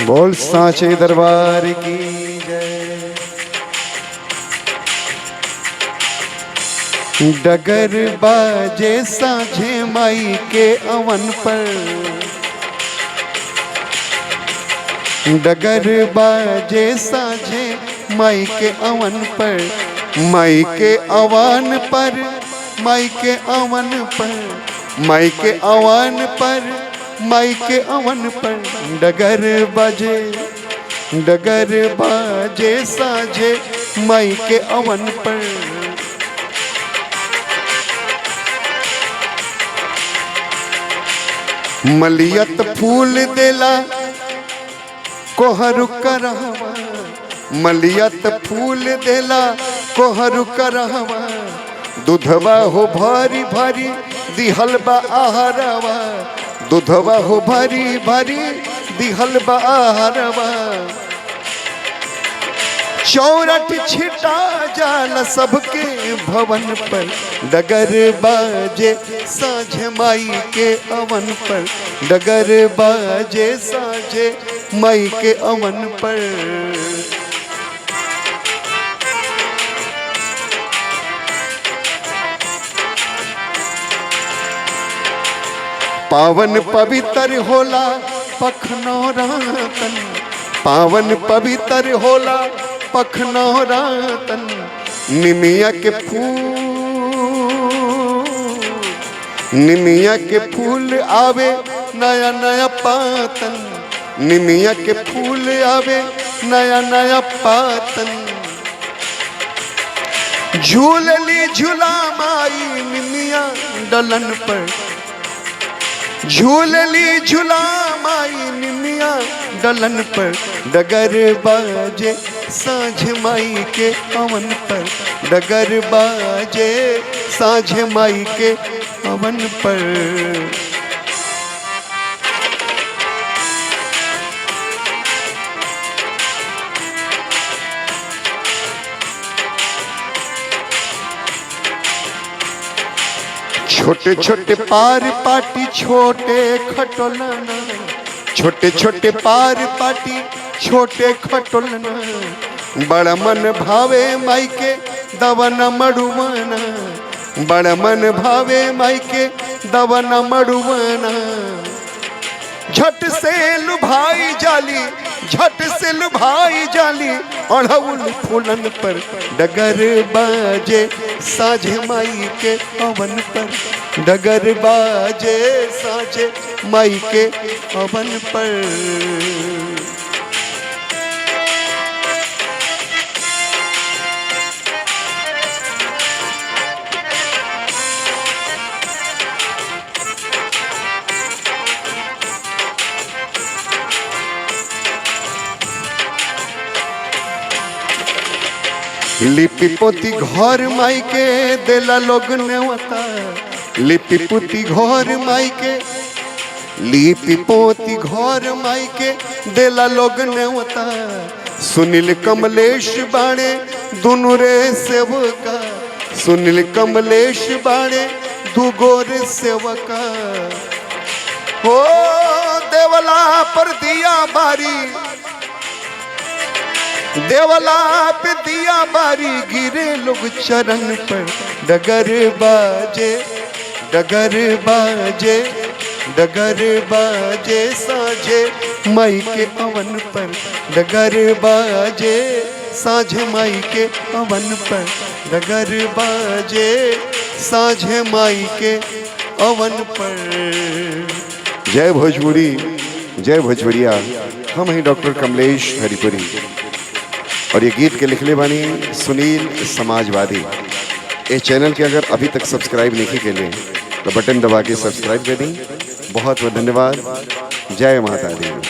बोल सांचे दरबार की जय। डगर बाजे साझे माई के अवन पर, डगर बाजे साझे माई के अवन पर, माई के अवन पर, माई के अवन पर, माई के अवन पर, माई के अवन पर डगर बाजे, डगर बाजे साझे माई के अवन पर। मलियत फूल देला कोहरू करहवा, मलियत फूल देला कोहरू करहवा, दूधवा हो भारी भारी दिहल बा आहारवा, दूधवा हो भारी भारी दिहल बा आहारवा। चौरठ छिटा जाल सबके भवन पर, डगर बाजे साझे माई के अवन पर, डगर बाजे साझे माई के अवन पर। पावन पवित्र होला पखनौरातन, पावन पवित्र होला पखनौरातन, निमिया के फूल, निमिया के फूल आवे नया नया पातन, निमिया के फूल आवे नया नया पातन। झूलली झूला माई निमिया डलन पर, झूलली झूला माई निमिया डलन पर, डगर बाजे साझ माई के अवन पर, डगर बाजे साझ माई के अवन पर। छोटे छोटे पार पाटी छोटे खटोलना, छोटे छोटे पार पाटी छोटे खटोलना, बड़ा मन भावे माई के दवन मड़ुआना, बड़ा मन भावे माई के दवन मड़ुआना। झट से लुभाई जाली, झट से लुभाई जाली अड़हुल फूलन पर, डगर बाजे साझे माई के अवन पर, डगर बाजे साझे माई के अवन पर। लिपि पोती घर माई के देला लोग नेवता, लिपि पोती घर माई के, लिपि पोती घर माई के देला लोग नेवता। सुनील कमलेश बाणे दोनों रे सेवका, सुनील कमलेश बाणे दुगो रे सेवका। हो देवला पर दिया बारी, देवला पे दिया बारी गिरे लोग चरण पर, डगर बाजे, डगर बाजे, डगर बाजे साझे माई के अवन पर, डगर बाजे साझे माई के अवन पर, डगर बाजे साझे माई के अवन पर। जय भोजपुरी, जय भोजपुरिया। हम हैं डॉक्टर कमलेश हरिपुरी और ये गीत के लिखले बानी सुनील समाजवादी। इस चैनल के अगर अभी तक सब्सक्राइब नहीं के लिए तो बटन दबा के सब्सक्राइब कर दी। बहुत बहुत धन्यवाद। जय माता दी।